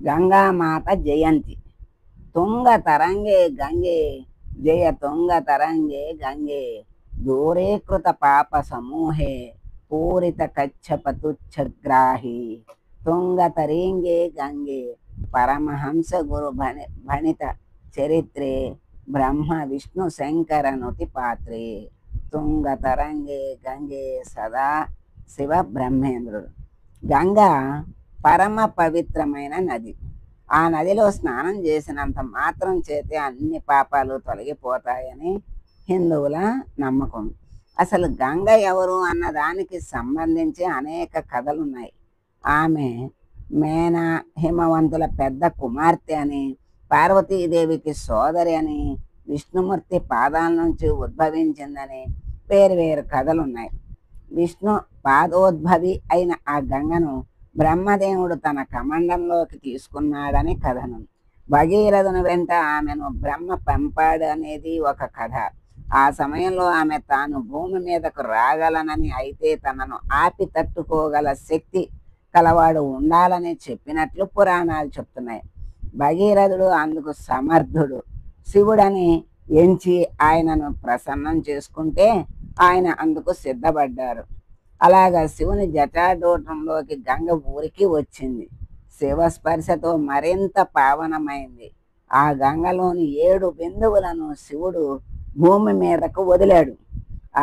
గంగామాత జయంతి. తుంగ తరంగే గంగే జయ తుంగ తరంగే గంగే దూరీకృత పాప సమూహే పూరిత కచ్చపతుచ్చగ్రాహి తుంగ తరంగే గంగే పరమహంస గురు భణిత చరిత్రే బ్రహ్మ విష్ణు శంకర నుతి పాత్రే తుంగ తరంగే గంగే సదా శివ బ్రహ్మేంద్రుడు. గంగా పరమ పవిత్రమైన నది. ఆ నదిలో స్నానం చేసినంత మాత్రం చేతే అన్ని పాపాలు తొలగిపోతాయని హిందువుల నమ్మకం. అసలు గంగ ఎవరు అన్న దానికి సంబంధించి అనేక కథలు ఉన్నాయి. ఆమె మేన హిమవంతుల పెద్ద కుమార్తె అని, పార్వతీదేవికి సోదరి అని, విష్ణుమూర్తి పాదాల నుంచి ఉద్భవించిందని వేరు వేరు కథలు ఉన్నాయి. విష్ణు పాదోద్భవి అయిన ఆ గంగను బ్రహ్మదేవుడు తన కమండంలోకి తీసుకున్నాడని కథనం. భగీరథుని వెంట ఆమెను బ్రహ్మ పంపాడు అనేది ఒక కథ. ఆ సమయంలో ఆమె తాను భూమి మీదకు రాగలనని, అయితే తనను ఆపి తట్టుకోగల శక్తి కలవాడు ఉండాలని చెప్పినట్లు పురాణాలు చెప్తున్నాయి. భగీరథుడు అందుకు సమర్థుడు. శివుడని ఎంచి ఆయనను ప్రసన్నం చేసుకుంటే ఆయన అందుకు సిద్ధపడ్డారు. అలాగా శివుని జటాడూటంలోకి గంగ ఊరికి వచ్చింది. శివస్పర్శతో మరింత పావనమైంది. ఆ గంగలోని 7 బిందువులను శివుడు భూమి మీదకు వదిలాడు.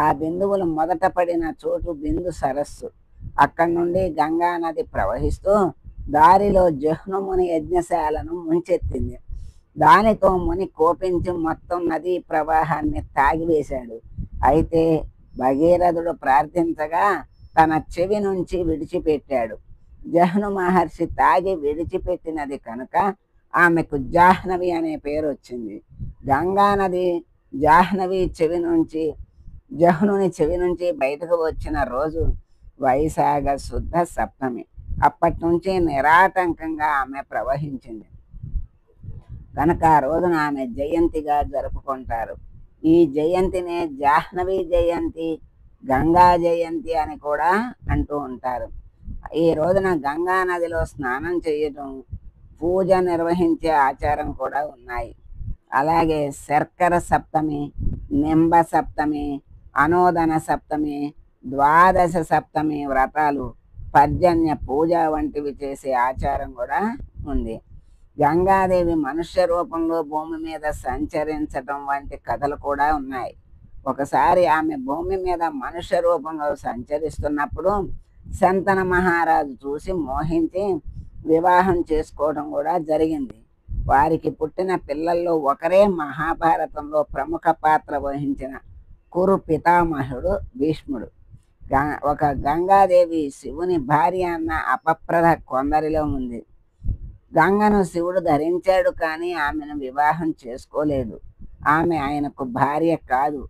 ఆ బిందువులు మొదట పడిన చోటు బిందు సరస్సు. అక్కడి నుండి గంగా నది ప్రవహిస్తూ దారిలో జహ్నుముని యజ్ఞశాలను ముంచెత్తింది. దానితో ముని కోపించి మొత్తం నదీ ప్రవాహాన్ని తాగివేశాడు. అయితే భగీరథుడు ప్రార్థించగా తన చెవి నుంచి విడిచిపెట్టాడు. జహ్ను మహర్షి తాగి విడిచిపెట్టినది కనుక ఆమెకు జాహ్నవి అనే పేరు వచ్చింది. గంగా నది జహ్నుని చెవి నుంచి బయటకు వచ్చిన రోజు వైశాఖ శుద్ధ సప్తమి. అప్పటి నుంచి నిరాటంకంగా ఆమె ప్రవహించింది కనుక ఆ రోజున ఆమె జయంతిగా జరుపుకుంటారు. ఈ జయంతినే జాహ్నవి జయంతి, గంగా జయంతి అని కూడా అంటూ ఉంటారు. ఈ రోజున గంగా నదిలో స్నానం చేయటం, పూజ నిర్వహించే ఆచారం కూడా ఉన్నాయి. అలాగే శర్కర సప్తమి, నింబ సప్తమి, అనోదన సప్తమి, ద్వాదశ సప్తమి వ్రతాలు, పర్జన్య పూజ వంటివి చేసే ఆచారం కూడా ఉంది. గంగాదేవి మనుష్య రూపంలో భూమి మీద సంచరించటం వంటి కథలు కూడా ఉన్నాయి. ఒకసారి ఆమె భూమి మీద మనుష్య రూపంలో సంచరిస్తున్నప్పుడు శంతన మహారాజు చూసి మోహించి వివాహం చేసుకోవడం కూడా జరిగింది. వారికి పుట్టిన పిల్లల్లో ఒకరే మహాభారతంలో ప్రముఖ పాత్ర వహించిన కురు పితామహుడు భీష్ముడు. ఒక గంగాదేవి శివుని భార్య అన్న అపప్రద కొందరిలో ఉంది. గంగను శివుడు ధరించాడు కానీ ఆమెను వివాహం చేసుకోలేదు. ఆమె ఆయనకు భార్య కాదు.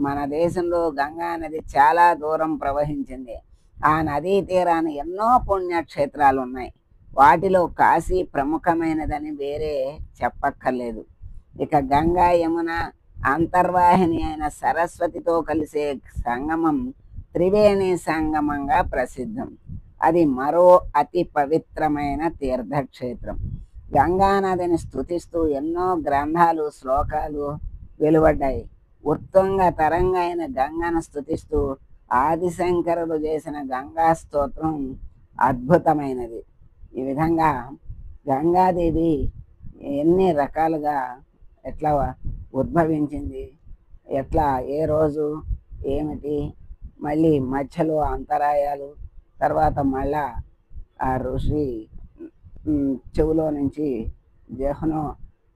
మన దేశంలో గంగా నది చాలా దూరం ప్రవహించింది. ఆ నదీ తీరాన ఎన్నో పుణ్యక్షేత్రాలు ఉన్నాయి. వాటిలో కాశీ ప్రముఖమైనదని వేరే చెప్పక్కర్లేదు. ఇక గంగా యమున అంతర్వాహిని అయిన సరస్వతితో కలిసే సంగమం త్రివేణి సంగమంగా ప్రసిద్ధం. అది మరో అతి పవిత్రమైన తీర్థక్షేత్రం. గంగానదిని స్తుతిస్తూ ఎన్నో గ్రంథాలు, శ్లోకాలు వెలువడ్డాయి. ఉత్తుంగ తరంగ అయిన గంగను స్తుతిస్తూ ఆదిశంకరుడు చేసిన గంగా స్తోత్రం అద్భుతమైనది. ఈ విధంగా గంగాదేవి ఎన్ని రకాలుగా ఎట్లా ఉద్భవించింది, ఎట్లా ఏ రోజు ఏమిటి, మళ్ళీ మధ్యలో అంతరాయాలు, తర్వాత మళ్ళా ఆ ఋషి చెవులో నుంచి జహ్ను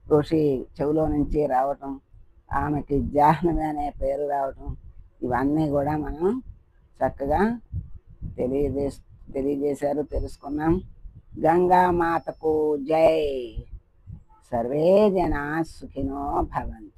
ఋషి చెవులో నుంచి రావటం, ఆమెకి జాహ్నవి అనే పేరు రావటం, ఇవన్నీ కూడా మనం చక్కగా తెలియజేశారు, తెలుసుకున్నాం. గంగా మాతకు జై. సర్వే జనా సుఖినో భవంతు.